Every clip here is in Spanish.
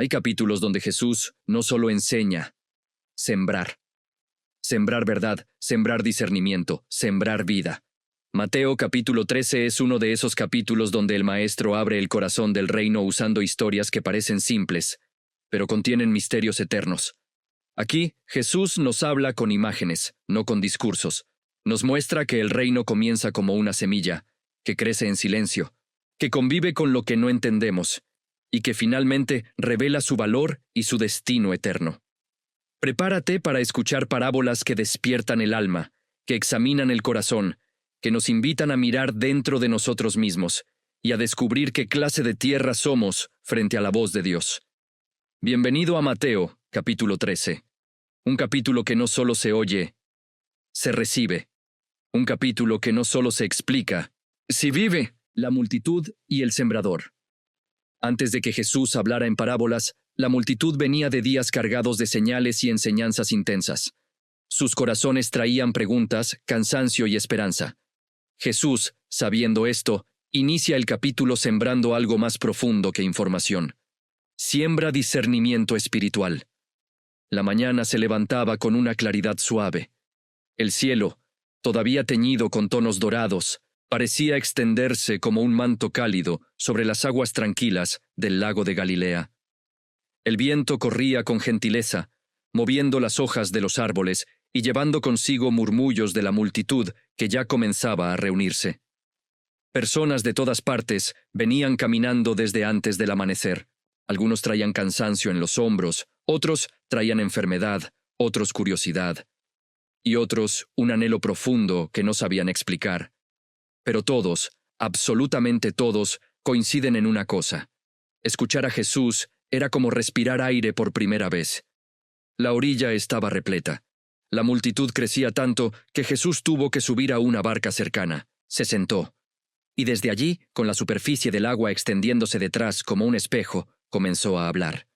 Hay capítulos donde Jesús no solo enseña, sembrar. Sembrar verdad, sembrar discernimiento, sembrar vida. Mateo capítulo 13 es uno de esos capítulos donde el Maestro abre el corazón del reino usando historias que parecen simples, pero contienen misterios eternos. Aquí, Jesús nos habla con imágenes, no con discursos. Nos muestra que el reino comienza como una semilla, que crece en silencio, que convive con lo que no entendemos, y que finalmente revela su valor y su destino eterno. Prepárate para escuchar parábolas que despiertan el alma, que examinan el corazón, que nos invitan a mirar dentro de nosotros mismos y a descubrir qué clase de tierra somos frente a la voz de Dios. Bienvenido a Mateo, capítulo 13. Un capítulo que no solo se oye, se recibe. Un capítulo que no solo se explica, se vive. La multitud y el sembrador. Antes de que Jesús hablara en parábolas, la multitud venía de días cargados de señales y enseñanzas intensas. Sus corazones traían preguntas, cansancio y esperanza. Jesús, sabiendo esto, inicia el capítulo sembrando algo más profundo que información. Siembra discernimiento espiritual. La mañana se levantaba con una claridad suave. El cielo, todavía teñido con tonos dorados, parecía extenderse como un manto cálido sobre las aguas tranquilas del lago de Galilea. El viento corría con gentileza, moviendo las hojas de los árboles y llevando consigo murmullos de la multitud que ya comenzaba a reunirse. Personas de todas partes venían caminando desde antes del amanecer. Algunos traían cansancio en los hombros, otros traían enfermedad, otros curiosidad, y otros un anhelo profundo que no sabían explicar. Pero todos, absolutamente todos, coinciden en una cosa. Escuchar a Jesús era como respirar aire por primera vez. La orilla estaba repleta. La multitud crecía tanto que Jesús tuvo que subir a una barca cercana. Se sentó. Y desde allí, con la superficie del agua extendiéndose detrás como un espejo, comenzó a hablar.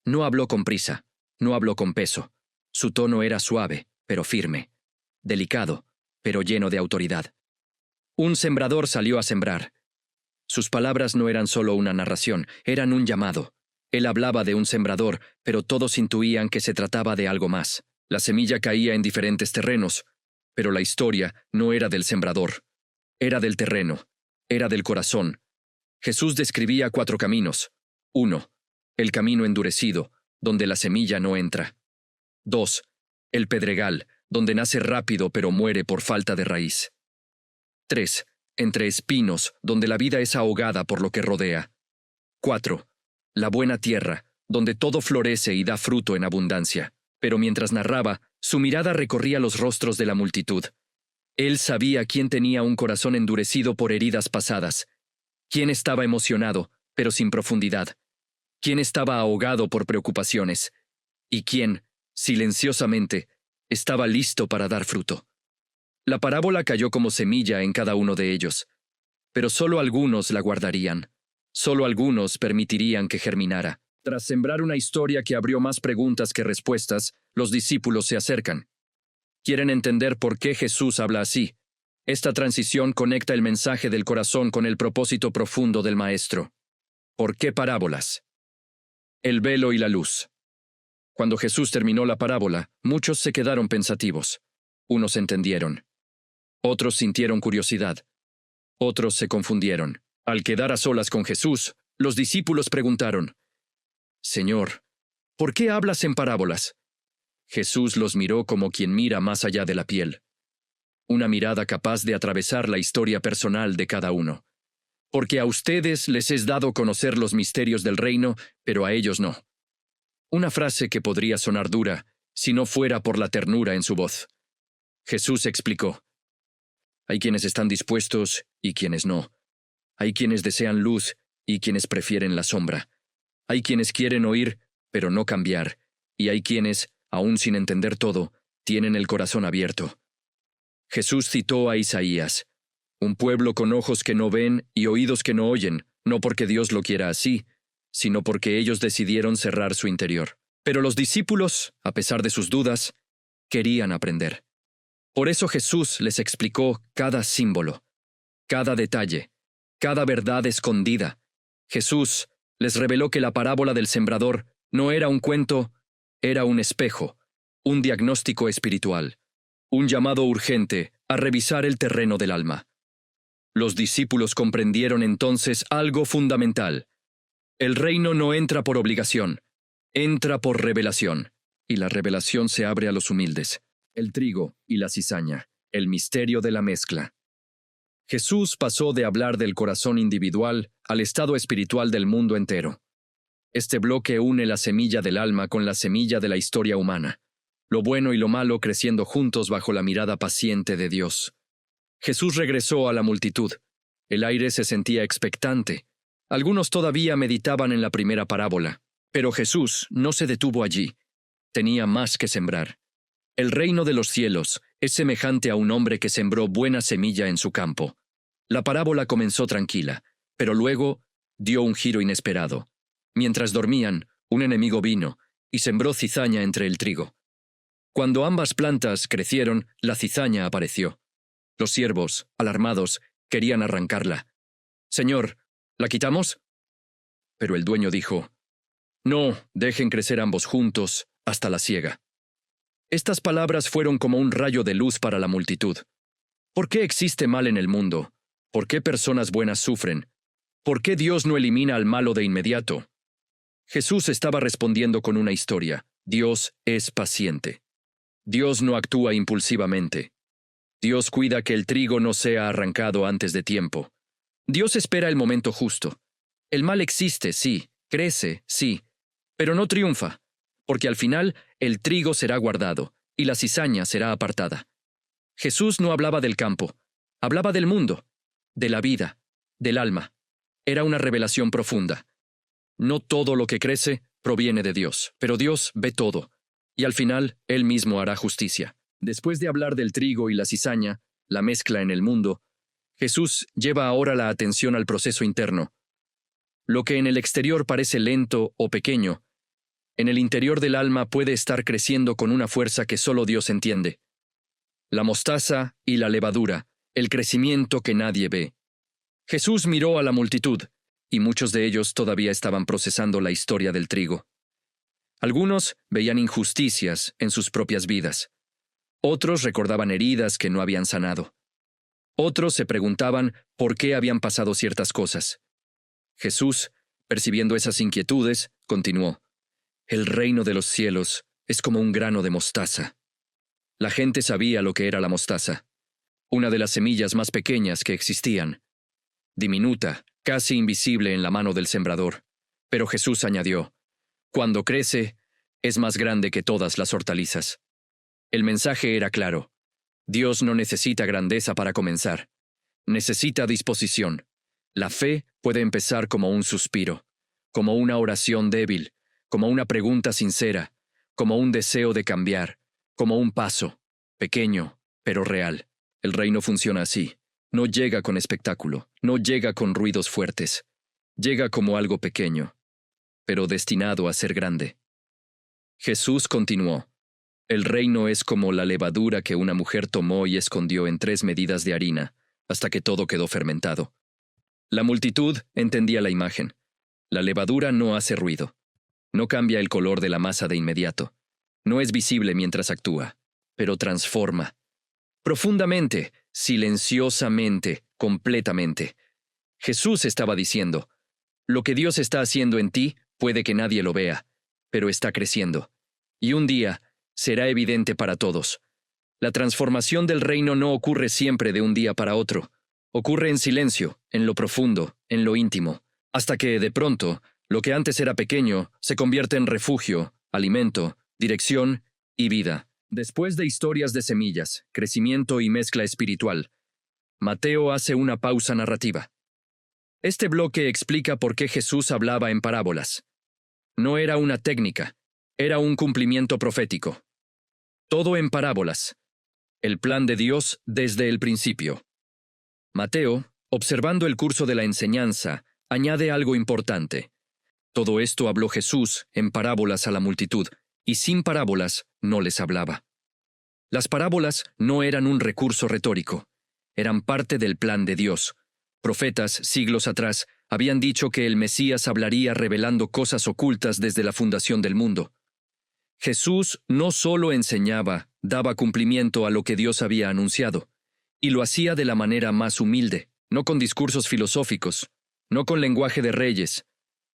No habló con prisa, no habló con peso. Su tono era suave, pero firme. Delicado, pero lleno de autoridad. Un sembrador salió a sembrar. Sus palabras no eran solo una narración, eran un llamado. Él hablaba de un sembrador, pero todos intuían que se trataba de algo más. La semilla caía en diferentes terrenos, pero la historia no era del sembrador. Era del terreno, era del corazón. Jesús describía 4 caminos. 1. El camino endurecido, donde la semilla no entra. 2. El pedregal, donde nace rápido pero muere por falta de raíz. 3. Entre espinos, donde la vida es ahogada por lo que rodea. 4. La buena tierra, donde todo florece y da fruto en abundancia. Pero mientras narraba, su mirada recorría los rostros de la multitud. Él sabía quién tenía un corazón endurecido por heridas pasadas, quién estaba emocionado, pero sin profundidad, quién estaba ahogado por preocupaciones, y quién, silenciosamente, estaba listo para dar fruto. La parábola cayó como semilla en cada uno de ellos, pero solo algunos la guardarían, solo algunos permitirían que germinara. Tras sembrar una historia que abrió más preguntas que respuestas, los discípulos se acercan. Quieren entender por qué Jesús habla así. Esta transición conecta el mensaje del corazón con el propósito profundo del Maestro. ¿Por qué parábolas? El velo y la luz. Cuando Jesús terminó la parábola, muchos se quedaron pensativos. Unos entendieron. Otros sintieron curiosidad. Otros se confundieron. Al quedar a solas con Jesús, los discípulos preguntaron: «Señor, ¿por qué hablas en parábolas?» Jesús los miró como quien mira más allá de la piel. Una mirada capaz de atravesar la historia personal de cada uno. Porque a ustedes les es dado conocer los misterios del reino, pero a ellos no. Una frase que podría sonar dura, si no fuera por la ternura en su voz. Jesús explicó: hay quienes están dispuestos y quienes no. Hay quienes desean luz y quienes prefieren la sombra. Hay quienes quieren oír, pero no cambiar. Y hay quienes, aún sin entender todo, tienen el corazón abierto. Jesús citó a Isaías: un pueblo con ojos que no ven y oídos que no oyen, no porque Dios lo quiera así, sino porque ellos decidieron cerrar su interior. Pero los discípulos, a pesar de sus dudas, querían aprender. Por eso Jesús les explicó cada símbolo, cada detalle, cada verdad escondida. Jesús Les reveló que la parábola del sembrador no era un cuento, era un espejo, un diagnóstico espiritual, un llamado urgente a revisar el terreno del alma. Los discípulos comprendieron entonces algo fundamental. El reino no entra por obligación, entra por revelación, y la revelación se abre a los humildes. El trigo y la cizaña, el misterio de la mezcla. Jesús pasó de hablar del corazón individual al estado espiritual del mundo entero. Este bloque une la semilla del alma con la semilla de la historia humana, lo bueno y lo malo creciendo juntos bajo la mirada paciente de Dios. Jesús regresó a la multitud. El aire se sentía expectante. Algunos todavía meditaban en la primera parábola, pero Jesús no se detuvo allí. Tenía más que sembrar. El reino de los cielos es semejante a un hombre que sembró buena semilla en su campo. La parábola comenzó tranquila, pero luego dio un giro inesperado. Mientras dormían, un enemigo vino y sembró cizaña entre el trigo. Cuando ambas plantas crecieron, la cizaña apareció. Los siervos, alarmados, querían arrancarla. «Señor, ¿la quitamos?» Pero el dueño dijo, «No, dejen crecer ambos juntos hasta la siega». Estas palabras fueron como un rayo de luz para la multitud. ¿Por qué existe mal en el mundo? ¿Por qué personas buenas sufren? ¿Por qué Dios no elimina al malo de inmediato? Jesús estaba respondiendo con una historia. Dios es paciente. Dios no actúa impulsivamente. Dios cuida que el trigo no sea arrancado antes de tiempo. Dios espera el momento justo. El mal existe, sí, crece, sí, pero no triunfa, porque al final el trigo será guardado y la cizaña será apartada. Jesús no hablaba del campo, hablaba del mundo, de la vida, del alma. Era una revelación profunda. No todo lo que crece proviene de Dios, pero Dios ve todo, y al final Él mismo hará justicia. Después de hablar del trigo y la cizaña, la mezcla en el mundo, Jesús lleva ahora la atención al proceso interno. Lo que en el exterior parece lento o pequeño, en el interior del alma puede estar creciendo con una fuerza que solo Dios entiende. La mostaza y la levadura, el crecimiento que nadie ve. Jesús miró a la multitud, y muchos de ellos todavía estaban procesando la historia del trigo. Algunos veían injusticias en sus propias vidas. Otros recordaban heridas que no habían sanado. Otros se preguntaban por qué habían pasado ciertas cosas. Jesús, percibiendo esas inquietudes, continuó. El reino de los cielos es como un grano de mostaza. La gente sabía lo que era la mostaza, una de las semillas más pequeñas que existían. Diminuta, casi invisible en la mano del sembrador. Pero Jesús añadió, cuando crece, es más grande que todas las hortalizas. El mensaje era claro. Dios no necesita grandeza para comenzar. Necesita disposición. La fe puede empezar como un suspiro, como una oración débil, como una pregunta sincera, como un deseo de cambiar, como un paso, pequeño, pero real. El reino funciona así. No llega con espectáculo, no llega con ruidos fuertes. Llega como algo pequeño, pero destinado a ser grande. Jesús continuó. El reino es como la levadura que una mujer tomó y escondió en 3 medidas de harina, hasta que todo quedó fermentado. La multitud entendía la imagen. La levadura no hace ruido. No cambia el color de la masa de inmediato. No es visible mientras actúa, pero transforma. Profundamente, silenciosamente, completamente. Jesús estaba diciendo, lo que Dios está haciendo en ti puede que nadie lo vea, pero está creciendo. Y un día será evidente para todos. La transformación del reino no ocurre siempre de un día para otro. Ocurre en silencio, en lo profundo, en lo íntimo, hasta que, de pronto, lo que antes era pequeño se convierte en refugio, alimento, dirección y vida. Después de historias de semillas, crecimiento y mezcla espiritual, Mateo hace una pausa narrativa. Este bloque explica por qué Jesús hablaba en parábolas. No era una técnica, era un cumplimiento profético. Todo en parábolas. El plan de Dios desde el principio. Mateo, observando el curso de la enseñanza, añade algo importante. Todo esto habló Jesús en parábolas a la multitud, y sin parábolas no les hablaba. Las parábolas no eran un recurso retórico, eran parte del plan de Dios. Profetas, siglos atrás, Habían dicho que el Mesías hablaría revelando cosas ocultas desde la fundación del mundo. Jesús no solo enseñaba, daba cumplimiento a lo que Dios había anunciado, y lo hacía de la manera más humilde, no con discursos filosóficos, no con lenguaje de reyes,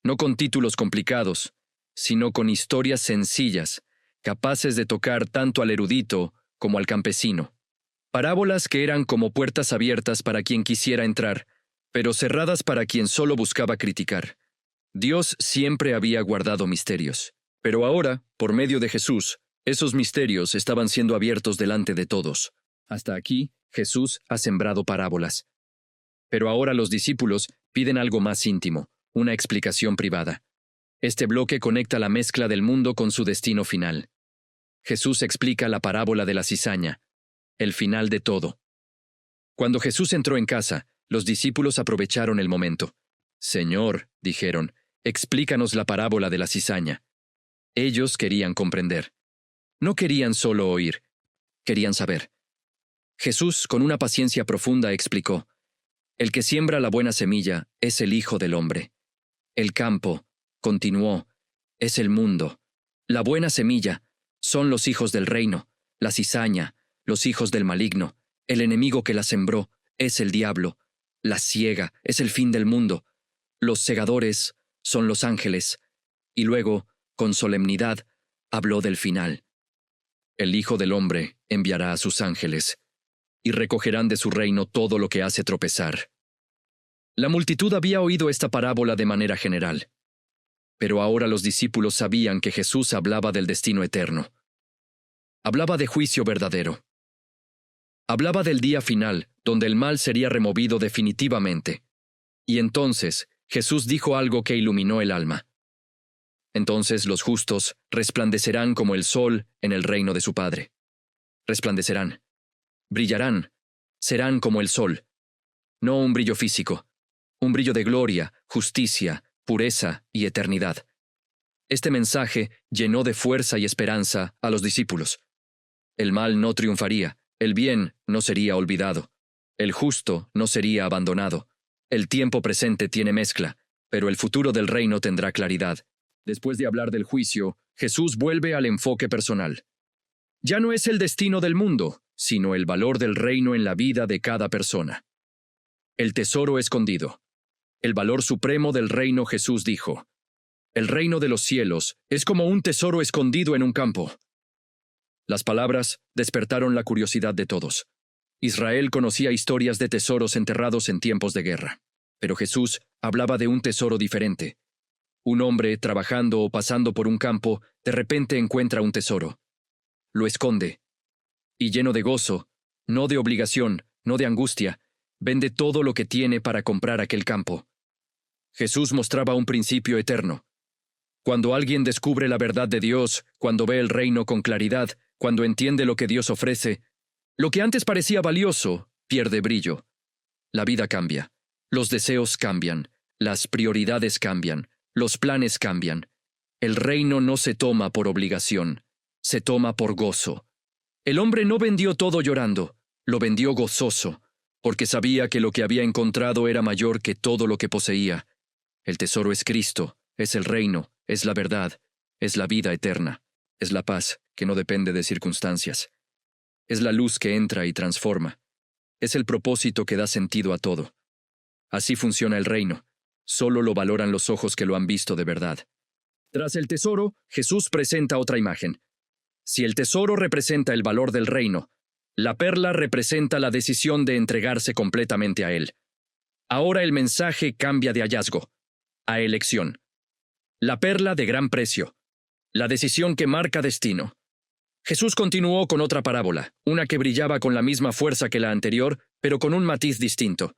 no con títulos complicados, sino con historias sencillas, capaces de tocar tanto al erudito como al campesino. Parábolas que eran como puertas abiertas para quien quisiera entrar, pero cerradas para quien solo buscaba criticar. Dios siempre había guardado misterios, pero ahora, por medio de Jesús, esos misterios estaban siendo abiertos delante de todos. Hasta aquí, Jesús ha sembrado parábolas. Pero ahora los discípulos piden algo más íntimo, una explicación privada. Este bloque conecta la mezcla del mundo con su destino final. Jesús explica la parábola de la cizaña, el final de todo. Cuando Jesús entró en casa, los discípulos aprovecharon el momento. Señor, dijeron, explícanos la parábola de la cizaña. Ellos querían comprender. No querían solo oír, querían saber. Jesús, con una paciencia profunda, explicó: el que siembra la buena semilla es el Hijo del Hombre. El campo, continuó, es el mundo. La buena semilla son los hijos del reino, la cizaña, los hijos del maligno. El enemigo que la sembró es el diablo. La siega es el fin del mundo. Los segadores son los ángeles. Y luego, con solemnidad, habló del final. El Hijo del Hombre enviará a sus ángeles, y recogerán de su reino todo lo que hace tropezar. La multitud había oído esta parábola de manera general, pero ahora los discípulos sabían que Jesús hablaba del destino eterno. Hablaba de juicio verdadero. Hablaba del día final, donde el mal sería removido definitivamente. Y entonces Jesús dijo algo que iluminó el alma. Entonces los justos resplandecerán como el sol en el reino de su Padre. Resplandecerán. Brillarán. Serán como el sol. No un brillo físico. Un brillo de gloria, justicia, pureza y eternidad. Este mensaje llenó de fuerza y esperanza a los discípulos. El mal no triunfaría. El bien no sería olvidado. El justo no sería abandonado. El tiempo presente tiene mezcla, pero el futuro del reino tendrá claridad. Después de hablar del juicio, Jesús vuelve al enfoque personal. Ya no es el destino del mundo, sino el valor del reino en la vida de cada persona. El tesoro escondido. El valor supremo del reino. Jesús dijo: el reino de los cielos es como un tesoro escondido en un campo. Las palabras despertaron la curiosidad de todos. Israel conocía historias de tesoros enterrados en tiempos de guerra, pero Jesús hablaba de un tesoro diferente. Un hombre, trabajando o pasando por un campo, de repente encuentra un tesoro. Lo esconde. Y lleno de gozo, no de obligación, no de angustia, vende todo lo que tiene para comprar aquel campo. Jesús mostraba un principio eterno. Cuando alguien descubre la verdad de Dios, cuando ve el reino con claridad, cuando entiende lo que Dios ofrece, lo que antes parecía valioso pierde brillo. La vida cambia, los deseos cambian, las prioridades cambian, los planes cambian. El reino no se toma por obligación, se toma por gozo. El hombre no vendió todo llorando, lo vendió gozoso, porque sabía que lo que había encontrado era mayor que todo lo que poseía. El tesoro es Cristo, es el reino, es la verdad, es la vida eterna, es la paz que no depende de circunstancias. Es la luz que entra y transforma. Es el propósito que da sentido a todo. Así funciona el reino. Solo lo valoran los ojos que lo han visto de verdad. Tras el tesoro, Jesús presenta otra imagen. Si el tesoro representa el valor del reino, la perla representa la decisión de entregarse completamente a él. Ahora el mensaje cambia de hallazgo a elección. La perla de gran precio. La decisión que marca destino. Jesús continuó con otra parábola, una que brillaba con la misma fuerza que la anterior, pero con un matiz distinto.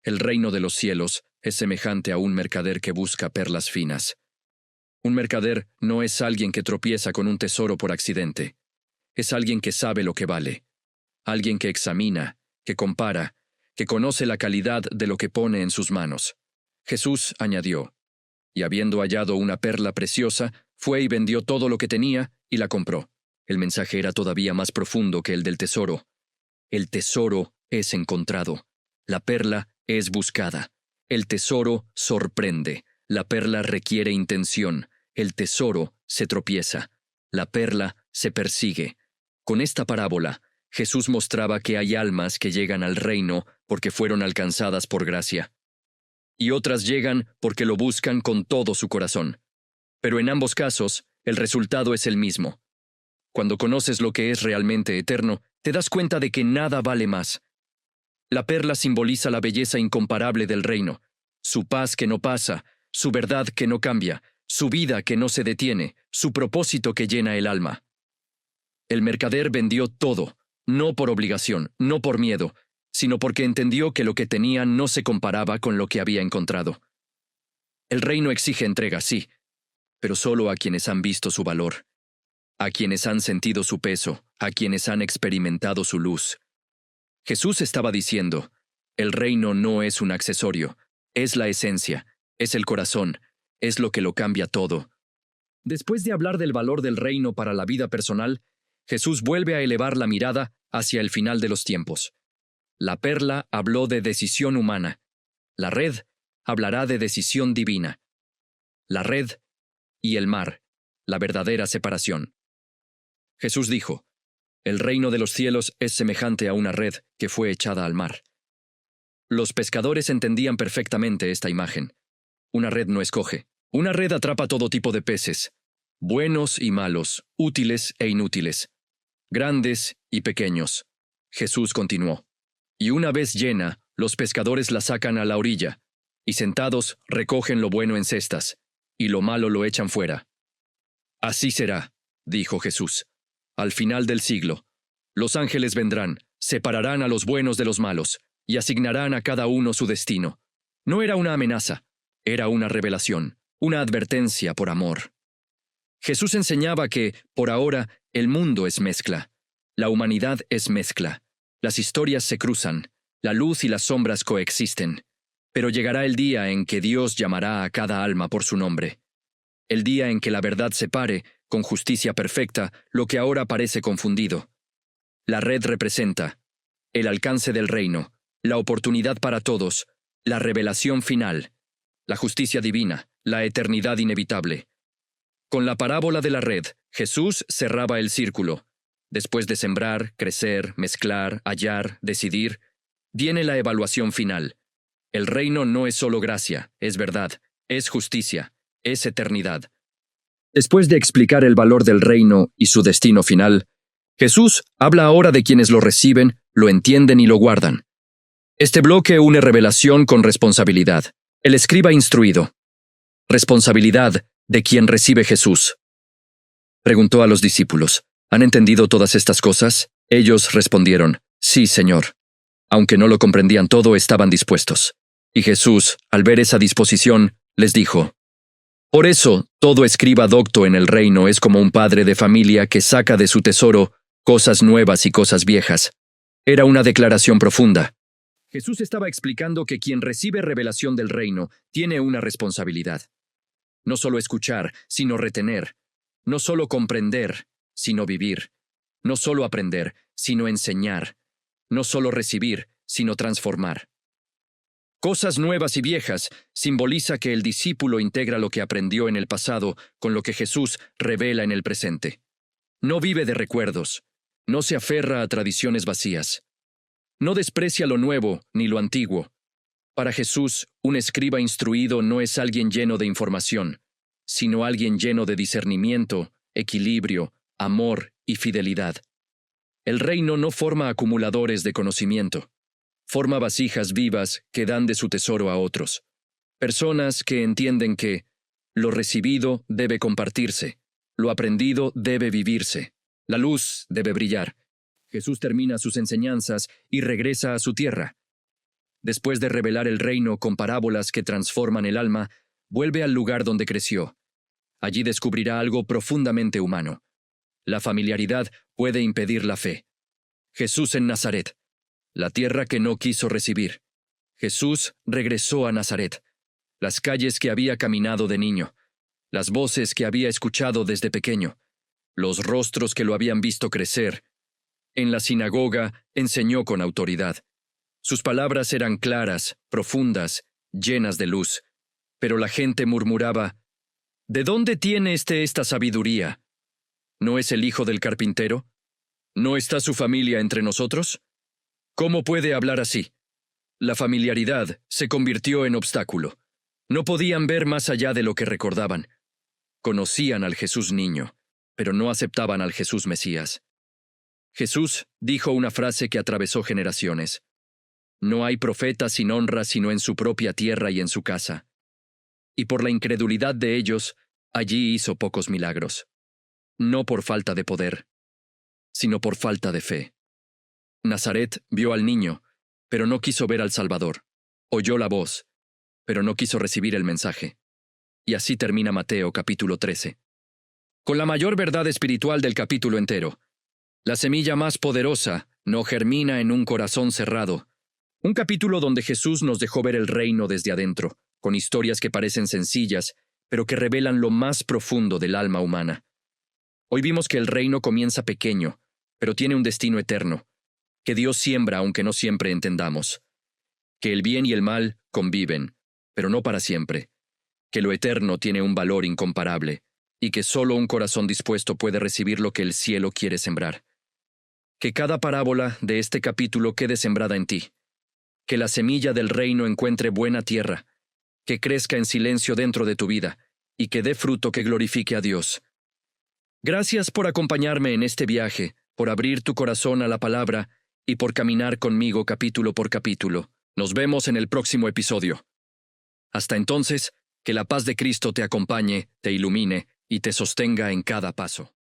El reino de los cielos es semejante a un mercader que busca perlas finas. Un mercader no es alguien que tropieza con un tesoro por accidente. Es alguien que sabe lo que vale. Alguien que examina, que compara, que conoce la calidad de lo que pone en sus manos. Jesús añadió: y habiendo hallado una perla preciosa, fue y vendió todo lo que tenía y la compró. El mensaje era todavía más profundo que el del tesoro. El tesoro es encontrado. La perla es buscada. El tesoro sorprende, la perla requiere intención, el tesoro se tropieza, la perla se persigue. Con esta parábola, Jesús mostraba que hay almas que llegan al reino porque fueron alcanzadas por gracia, y otras llegan porque lo buscan con todo su corazón. Pero en ambos casos, el resultado es el mismo. Cuando conoces lo que es realmente eterno, te das cuenta de que nada vale más. La perla simboliza la belleza incomparable del reino, su paz que no pasa, su verdad que no cambia, su vida que no se detiene, su propósito que llena el alma. El mercader vendió todo, no por obligación, no por miedo, sino porque entendió que lo que tenía no se comparaba con lo que había encontrado. El reino exige entrega, sí, pero solo a quienes han visto su valor, a quienes han sentido su peso, a quienes han experimentado su luz. Jesús estaba diciendo, el reino no es un accesorio, es la esencia, es el corazón, es lo que lo cambia todo. Después de hablar del valor del reino para la vida personal, Jesús vuelve a elevar la mirada hacia el final de los tiempos. La perla habló de decisión humana. La red hablará de decisión divina. La red y el mar, la verdadera separación. Jesús dijo, el reino de los cielos es semejante a una red que fue echada al mar. Los pescadores entendían perfectamente esta imagen. Una red no escoge. Una red atrapa todo tipo de peces, buenos y malos, útiles e inútiles, grandes y pequeños. Jesús continuó. Y una vez llena, los pescadores la sacan a la orilla, y sentados recogen lo bueno en cestas, y lo malo lo echan fuera. Así será, dijo Jesús. Al final del siglo, los ángeles vendrán, separarán a los buenos de los malos, y asignarán a cada uno su destino. No era una amenaza, era una revelación, una advertencia por amor. Jesús enseñaba que, por ahora, el mundo es mezcla, la humanidad es mezcla, las historias se cruzan, la luz y las sombras coexisten, pero llegará el día en que Dios llamará a cada alma por su nombre. El día en que la verdad separe, con justicia perfecta, lo que ahora parece confundido. La red representa el alcance del reino, la oportunidad para todos, la revelación final, la justicia divina, la eternidad inevitable. Con la parábola de la red, Jesús cerraba el círculo. Después de sembrar, crecer, mezclar, hallar, decidir, viene la evaluación final. El reino no es solo gracia, es verdad, es justicia, es eternidad. Después de explicar el valor del reino y su destino final, Jesús habla ahora de quienes lo reciben, lo entienden y lo guardan. Este bloque une revelación con responsabilidad. El escriba instruido. Responsabilidad de quien recibe Jesús. Preguntó a los discípulos, ¿han entendido todas estas cosas? Ellos respondieron, sí, Señor. Aunque no lo comprendían todo, estaban dispuestos. Y Jesús, al ver esa disposición, les dijo, por eso, todo escriba docto en el reino es como un padre de familia que saca de su tesoro cosas nuevas y cosas viejas. Era una declaración profunda. Jesús estaba explicando que quien recibe revelación del reino tiene una responsabilidad. No solo escuchar, sino retener. No solo comprender, sino vivir. No solo aprender, sino enseñar. No solo recibir, sino transformar. Cosas nuevas y viejas simboliza que el discípulo integra lo que aprendió en el pasado con lo que Jesús revela en el presente. No vive de recuerdos, no se aferra a tradiciones vacías. No desprecia lo nuevo ni lo antiguo. Para Jesús, un escriba instruido no es alguien lleno de información, sino alguien lleno de discernimiento, equilibrio, amor y fidelidad. El reino no forma acumuladores de conocimiento. Forma vasijas vivas que dan de su tesoro a otros. Personas que entienden que lo recibido debe compartirse, lo aprendido debe vivirse, la luz debe brillar. Jesús termina sus enseñanzas y regresa a su tierra. Después de revelar el reino con parábolas que transforman el alma, vuelve al lugar donde creció. Allí descubrirá algo profundamente humano. La familiaridad puede impedir la fe. Jesús en Nazaret. La tierra que no quiso recibir. Jesús regresó a Nazaret. Las calles que había caminado de niño. Las voces que había escuchado desde pequeño. Los rostros que lo habían visto crecer. En la sinagoga enseñó con autoridad. Sus palabras eran claras, profundas, llenas de luz. Pero la gente murmuraba, ¿de dónde tiene esta sabiduría? ¿No es el hijo del carpintero? ¿No está su familia entre nosotros? ¿Cómo puede hablar así? La familiaridad se convirtió en obstáculo. No podían ver más allá de lo que recordaban. Conocían al Jesús niño, pero no aceptaban al Jesús Mesías. Jesús dijo una frase que atravesó generaciones. No hay profeta sin honra sino en su propia tierra y en su casa. Y por la incredulidad de ellos, allí hizo pocos milagros. No por falta de poder, sino por falta de fe. Nazaret vio al niño, pero no quiso ver al Salvador. Oyó la voz, pero no quiso recibir el mensaje. Y así termina Mateo capítulo 13. Con la mayor verdad espiritual del capítulo entero. La semilla más poderosa no germina en un corazón cerrado. Un capítulo donde Jesús nos dejó ver el reino desde adentro, con historias que parecen sencillas, pero que revelan lo más profundo del alma humana. Hoy vimos que el reino comienza pequeño, pero tiene un destino eterno, que Dios siembra aunque no siempre entendamos, que el bien y el mal conviven, pero no para siempre, que lo eterno tiene un valor incomparable, y que solo un corazón dispuesto puede recibir lo que el cielo quiere sembrar. Que cada parábola de este capítulo quede sembrada en ti, que la semilla del reino encuentre buena tierra, que crezca en silencio dentro de tu vida, y que dé fruto que glorifique a Dios. Gracias por acompañarme en este viaje, por abrir tu corazón a la palabra y por caminar conmigo capítulo por capítulo. Nos vemos en el próximo episodio. Hasta entonces, que la paz de Cristo te acompañe, te ilumine y te sostenga en cada paso.